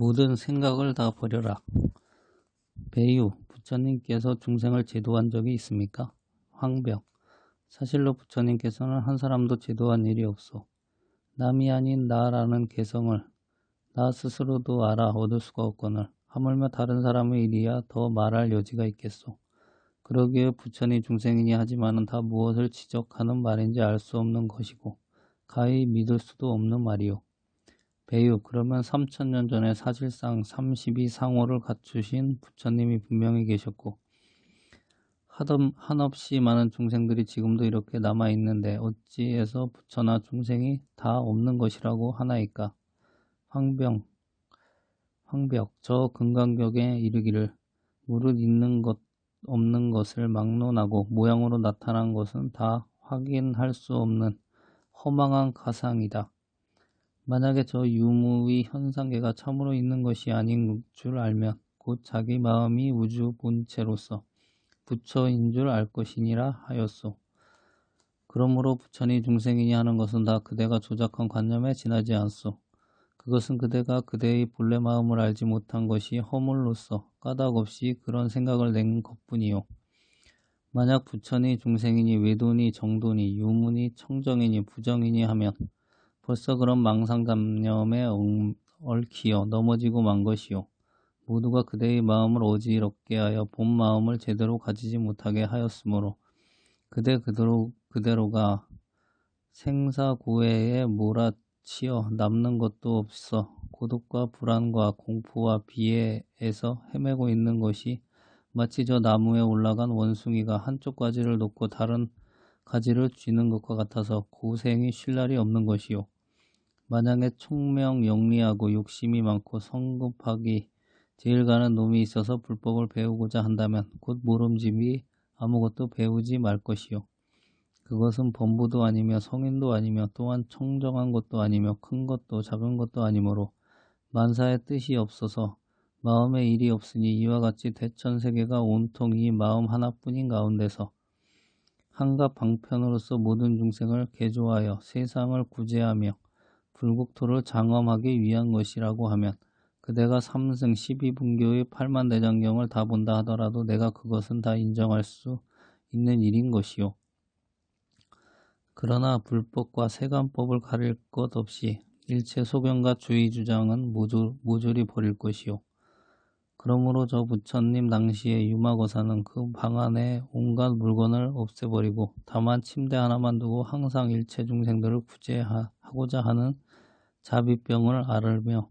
모든 생각을 다 버려라. 배유, 부처님께서 중생을 제도한 적이 있습니까? 황벽, 사실로 부처님께서는 한 사람도 제도한 일이 없소. 남이 아닌 나라는 개성을 나 스스로도 알아 얻을 수가 없거늘 하물며 다른 사람의 일이야 더 말할 여지가 있겠소. 그러기에 부처님 중생이니 하지만은 다 무엇을 지적하는 말인지 알 수 없는 것이고 가히 믿을 수도 없는 말이요. 배유, 그러면 3000년 전에 사실상 32상호를 갖추신 부처님이 분명히 계셨고 한없이 많은 중생들이 지금도 이렇게 남아있는데 어찌해서 부처나 중생이 다 없는 것이라고 하나이까? 황벽, 저 금강경에 이르기를 무릇 있는 것 없는 것을 막론하고 모양으로 나타난 것은 다 확인할 수 없는 허망한 가상이다. 만약에 저 유무의 현상계가 참으로 있는 것이 아닌 줄 알면 곧 자기 마음이 우주 본체로서 부처인 줄 알 것이니라 하였소. 그러므로 부처니 중생이니 하는 것은 다 그대가 조작한 관념에 지나지 않소. 그것은 그대가 그대의 본래 마음을 알지 못한 것이 허물로서 까닭없이 그런 생각을 낸 것뿐이요. 만약 부처니 중생이니 외도니 정도니 유무니 청정이니 부정이니 하면 벌써 그런 망상잡념에 얽히어 넘어지고 만 것이요. 모두가 그대의 마음을 어지럽게 하여 본 마음을 제대로 가지지 못하게 하였으므로 그대로가 생사고해에 몰아치어 남는 것도 없어 고독과 불안과 공포와 비애에서 헤매고 있는 것이 마치 저 나무에 올라간 원숭이가 한쪽 가지를 놓고 다른 가지를 쥐는 것과 같아서 고생이 쉴 날이 없는 것이요. 만약에 총명영리하고 욕심이 많고 성급하기 제일 가는 놈이 있어서 불법을 배우고자 한다면 곧 모름집이 아무것도 배우지 말 것이요. 그것은 범부도 아니며 성인도 아니며 또한 청정한 것도 아니며 큰 것도 작은 것도 아니므로 만사의 뜻이 없어서 마음에 일이 없으니 이와 같이 대천세계가 온통 이 마음 하나뿐인 가운데서 한갑방편으로서 모든 중생을 개조하여 세상을 구제하며 불국토를 장엄하기 위한 것이라고 하면 그대가 3승 12분교의 8만대장경을 다 본다 하더라도 내가 그것은 다 인정할 수 있는 일인 것이요. 그러나 불법과 세간법을 가릴 것 없이 일체 소견과 주의주장은 모조리 버릴 것이요. 그러므로 저 부처님 당시에 유마거사는 그 방 안에 온갖 물건을 없애버리고 다만 침대 하나만 두고 항상 일체 중생들을 구제하고자 하는 자비병을 앓으며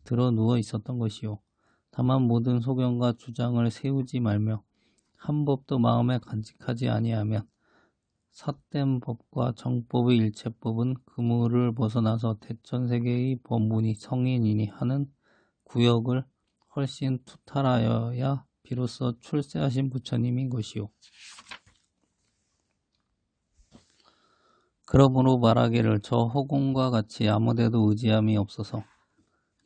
들어 누워 있었던 것이요. 다만 모든 소견과 주장을 세우지 말며 한 법도 마음에 간직하지 아니하면 삿된 법과 정법의 일체법은 그물을 벗어나서 대천세계의 법문이 성인이니 하는 구역을 훨씬 투탈하여야 비로소 출세하신 부처님인 것이요. 그러므로 말하기를 저 허공과 같이 아무데도 의지함이 없어서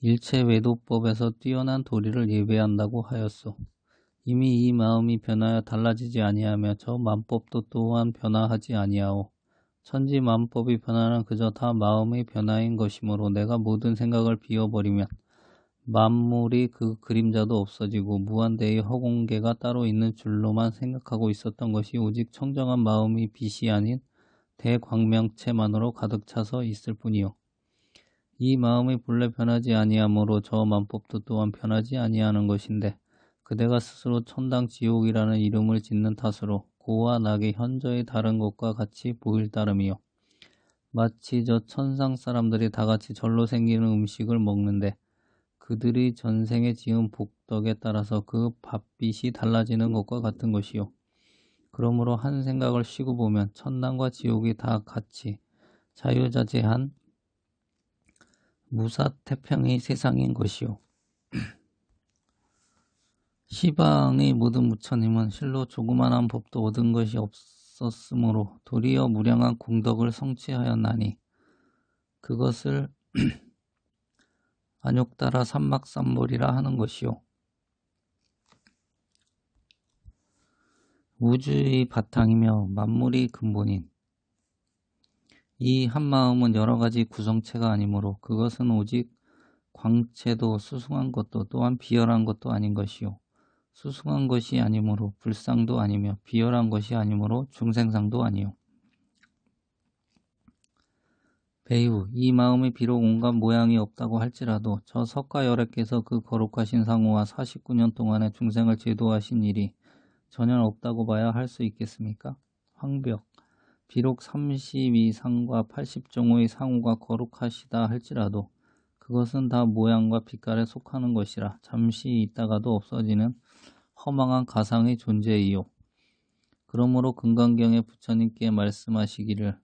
일체 외도법에서 뛰어난 도리를 예배한다고 하였소. 이미 이 마음이 변하여 달라지지 아니하며 저 만법도 또한 변화하지 아니하오. 천지 만법이 변화는 그저 다 마음의 변화인 것이므로 내가 모든 생각을 비워버리면 만물이 그 그림자도 없어지고 무한대의 허공계가 따로 있는 줄로만 생각하고 있었던 것이 오직 청정한 마음이 빛이 아닌 대광명체만으로 가득 차서 있을 뿐이요. 이 마음이 본래 변하지 아니하므로 저 만법도 또한 변하지 아니하는 것인데 그대가 스스로 천당 지옥이라는 이름을 짓는 탓으로 고와 낙이 현저히 다른 것과 같이 보일 따름이요. 마치 저 천상 사람들이 다같이 절로 생기는 음식을 먹는데 그들이 전생에 지은 복덕에 따라서 그 밥빛이 달라지는 것과 같은 것이요. 그러므로 한 생각을 쉬고 보면 천당과 지옥이 다 같이 자유자재한 무사태평의 세상인 것이요. 시방의 모든 부처님은 실로 조그만한 법도 얻은 것이 없었으므로 도리어 무량한 공덕을 성취하였나니 그것을 안욕따라 삼막삼볼이라 하는 것이요. 우주의 바탕이며 만물의 근본인 이 한마음은 여러가지 구성체가 아니므로 그것은 오직 광채도 수승한 것도 또한 비열한 것도 아닌 것이요. 수승한 것이 아니므로 불상도 아니며 비열한 것이 아니므로 중생상도 아니요. 배유, 이 마음이 비록 온갖 모양이 없다고 할지라도 저 석가열애께서 그 거룩하신 상호와 49년 동안의 중생을 제도하신 일이 전혀 없다고 봐야 할 수 있겠습니까? 황벽, 비록 32상과 80종의 상호가 거룩하시다 할지라도 그것은 다 모양과 빛깔에 속하는 것이라 잠시 있다가도 없어지는 허망한 가상의 존재이요. 그러므로 금강경에 부처님께 말씀하시기를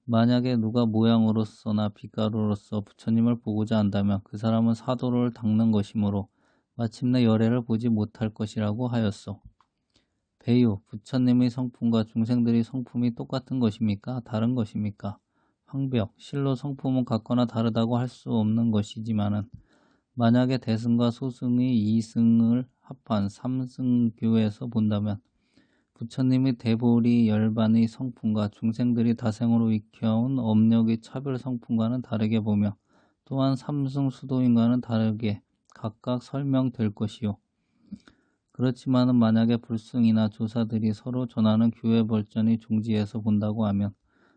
만약에 누가 모양으로서나 빛깔로서 부처님을 보고자 한다면 그 사람은 사도를 닦는 것이므로 마침내 열애를 보지 못할 것이라고 하였소. 배유, 부처님의 성품과 중생들의 성품이 똑같은 것입니까? 다른 것입니까? 황벽, 실로 성품은 같거나 다르다고 할 수 없는 것이지만은 만약에 대승과 소승의 이승을 합한 삼승교에서 본다면 부처님의 대보리 열반의 성품과 중생들이 다생으로 익혀온 업력의 차별 성품과는 다르게 보며 또한 삼승 수도인과는 다르게 각각 설명될 것이요. 그렇지만은 만약에 불승이나 조사들이 서로 전하는 교회 벌전의 종지에서 본다고 하면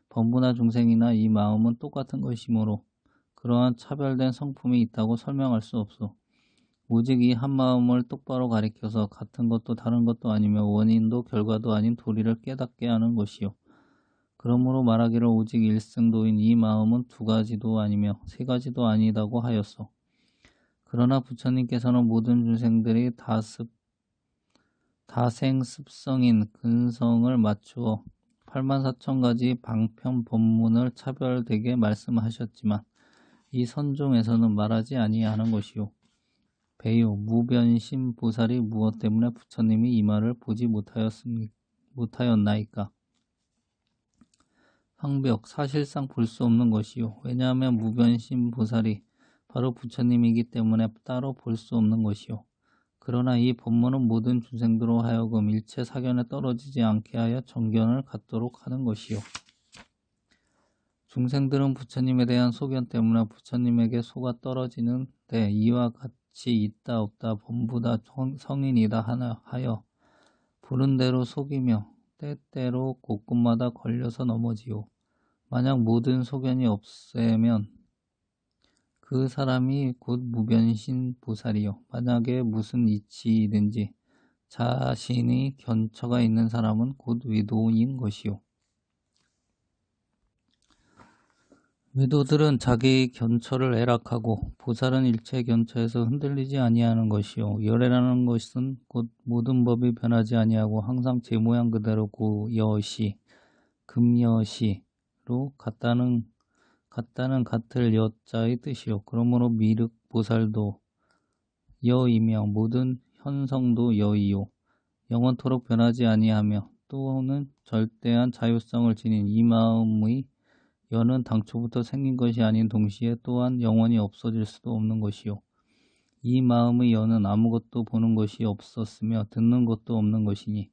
범부나 중생이나 이 마음은 똑같은 것이므로 그러한 차별된 성품이 있다고 설명할 수 없소. 오직 이 한 마음을 똑바로 가리켜서 같은 것도 다른 것도 아니며 원인도 결과도 아닌 도리를 깨닫게 하는 것이요. 그러므로 말하기를 오직 일승도인 이 마음은 두 가지도 아니며 세 가지도 아니다고 하였소. 그러나 부처님께서는 모든 중생들이 다생습성인 근성을 맞추어 84,000가지 방편 법문을 차별되게 말씀하셨지만 이 선종에서는 말하지 아니하는 것이요. 배유, 무변심 보살이 무엇 때문에 부처님이 이 말을 보지 못하였나이까? 황벽, 사실상 볼 수 없는 것이요. 왜냐하면 무변심 보살이 바로 부처님이기 때문에 따로 볼 수 없는 것이요. 그러나 이 법문은 모든 중생들로 하여금 일체 사견에 떨어지지 않게 하여 정견을 갖도록 하는 것이요. 중생들은 부처님에 대한 소견 때문에 부처님에게 속아 떨어지는데 이와 같이 있다 없다 범부 다 성인이다 하여 부른 대로 속이며 때때로 곳곳마다 걸려서 넘어지요. 만약 모든 소견이 없애면 그 사람이 곧 무변신 보살이요. 만약에 무슨 이치이든지 자신이 견처가 있는 사람은 곧 외도인 것이요. 외도들은 자기의 견처를 애락하고 보살은 일체 견처에서 흔들리지 아니하는 것이요. 열애라는 것은 곧 모든 법이 변하지 아니하고 항상 제 모양 그대로 고여시, 금여시로 같다는 같을 여자의 뜻이요. 그러므로 미륵 보살도 여이며 모든 현성도 여이요. 영원토록 변하지 아니하며 또는 절대한 자유성을 지닌 이 마음의 여는 당초부터 생긴 것이 아닌 동시에 또한 영원히 없어질 수도 없는 것이요. 이 마음의 여는 아무것도 보는 것이 없었으며 듣는 것도 없는 것이니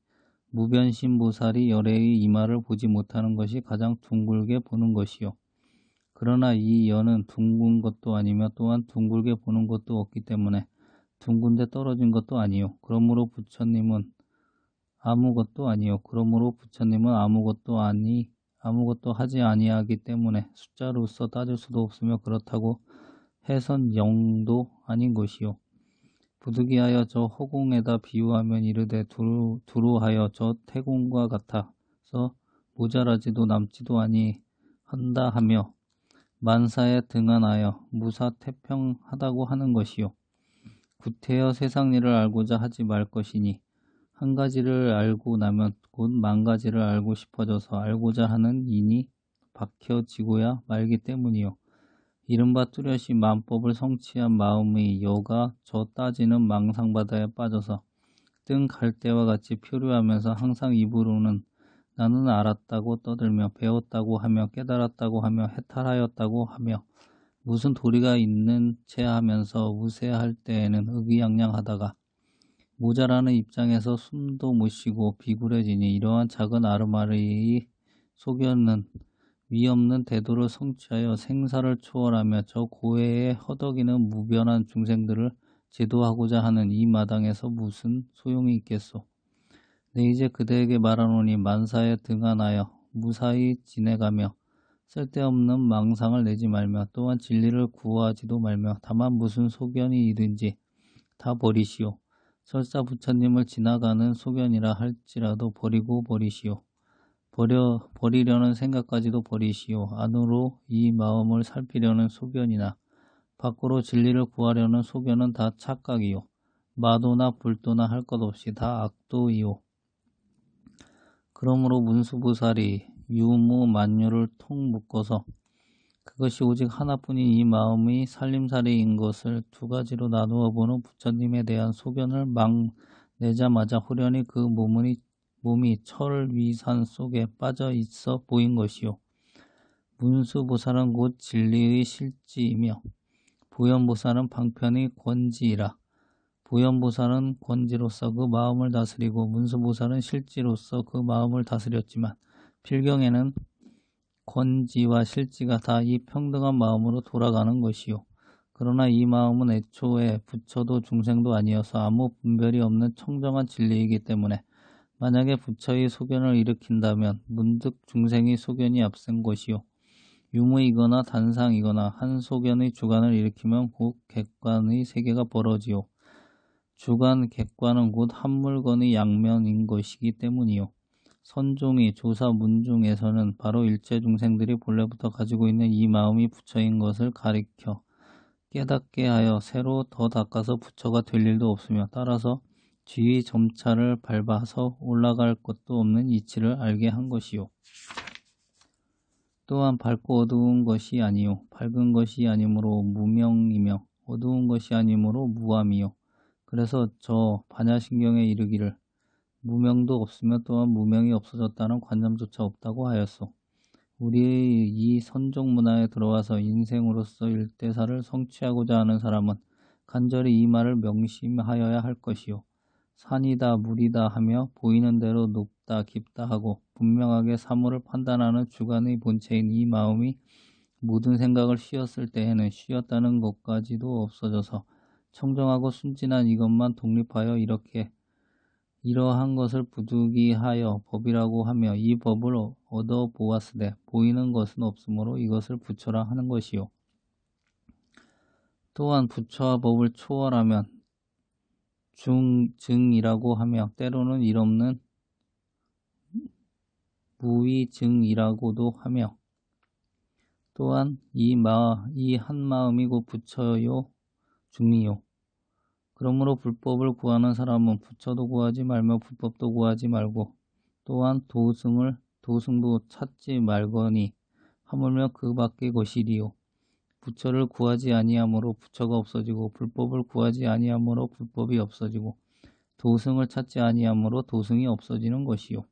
무변심 보살이 열애의 이마를 보지 못하는 것이 가장 둥글게 보는 것이요. 그러나 이 여는 둥근 것도 아니며 또한 둥글게 보는 것도 없기 때문에 둥근데 떨어진 것도 아니요. 그러므로 부처님은 아무것도 아니요. 그러므로 부처님은 아무것도 하지 아니하기 때문에 숫자로서 따질 수도 없으며 그렇다고 해선 0도 아닌 것이요. 부득이하여 저 허공에다 비유하면 이르되 두루하여 저 태공과 같아서 모자라지도 남지도 아니한다 하며 만사에 등한하여 무사태평하다고 하는 것이요. 구태여 세상 일을 알고자 하지 말 것이니 한 가지를 알고 나면 곧 만 가지를 알고 싶어져서 알고자 하는 인이 박혀지고야 말기 때문이요. 이른바 뚜렷이 만법을 성취한 마음의 여가 저 따지는 망상바다에 빠져서 뜬 갈대와 같이 표류하면서 항상 입으로는 나는 알았다고 떠들며 배웠다고 하며 깨달았다고 하며 해탈하였다고 하며 무슨 도리가 있는 채 하면서 우세할 때에는 의기양양하다가 모자라는 입장에서 숨도 못 쉬고 비굴해지니 이러한 작은 아르마리의 소견은 위 없는 대도를 성취하여 생사를 초월하며 저 고해에 허덕이는 무변한 중생들을 제도하고자 하는 이 마당에서 무슨 소용이 있겠소. 내 이제 그대에게 말하노니 만사에 등한하여 무사히 지내가며 쓸데없는 망상을 내지 말며 또한 진리를 구하지도 말며 다만 무슨 소견이든지 다 버리시오. 설사 부처님을 지나가는 소견이라 할지라도 버리시오. 버리려는 생각까지도 버리시오. 안으로 이 마음을 살피려는 소견이나 밖으로 진리를 구하려는 소견은 다 착각이요. 마도나 불도나 할 것 없이 다 악도이요. 그러므로 문수보살이 유무만유를 통 묶어서 그것이 오직 하나뿐인 이 마음의 살림살이인 것을 두 가지로 나누어 보는 부처님에 대한 소견을 막 내자마자 후련히 그 몸이 철위산 속에 빠져 있어 보인 것이요. 문수보살은 곧 진리의 실지이며 보현보살은 방편의 권지이라. 보현보살은 권지로서 그 마음을 다스리고 문수보살은 실지로서 그 마음을 다스렸지만 필경에는 권지와 실지가 다 이 평등한 마음으로 돌아가는 것이요. 그러나 이 마음은 애초에 부처도 중생도 아니어서 아무 분별이 없는 청정한 진리이기 때문에 만약에 부처의 소견을 일으킨다면 문득 중생의 소견이 앞선 것이요. 유무이거나 단상이거나 한 소견의 주관을 일으키면 곧 객관의 세계가 벌어지요. 주관, 객관은 곧 한 물건의 양면인 것이기 때문이요. 선종이 조사 문중에서는 바로 일체 중생들이 본래부터 가지고 있는 이 마음이 부처인 것을 가리켜 깨닫게 하여 새로 더 닦아서 부처가 될 일도 없으며 따라서 뒤의 점차를 밟아서 올라갈 것도 없는 이치를 알게 한 것이요. 또한 밝고 어두운 것이 아니요 밝은 것이 아니므로 무명이며 어두운 것이 아니므로 무함이요. 그래서 저 반야신경에 이르기를 무명도 없으며 또한 무명이 없어졌다는 관념조차 없다고 하였소. 우리의 이 선종 문화에 들어와서 인생으로서 일대사를 성취하고자 하는 사람은 간절히 이 말을 명심하여야 할 것이요. 산이다 물이다 하며 보이는 대로 높다 깊다 하고 분명하게 사물을 판단하는 주관의 본체인 이 마음이 모든 생각을 쉬었을 때에는 쉬었다는 것까지도 없어져서 청정하고 순진한 이것만 독립하여 이러한 것을 부득이하여 법이라고 하며 이 법을 얻어 보았으되 보이는 것은 없으므로 이것을 부처라 하는 것이요. 또한 부처와 법을 초월하면 증이라고 하며 때로는 일없는 무위증이라고도 하며 또한 이 한 마음이 곧 부처요 중이요. 그러므로 불법을 구하는 사람은 부처도 구하지 말며 불법도 구하지 말고 또한 도승도 찾지 말거니 하물며 그 밖의 것이리요. 부처를 구하지 아니하므로 부처가 없어지고 불법을 구하지 아니하므로 불법이 없어지고 도승을 찾지 아니하므로 도승이 없어지는 것이요.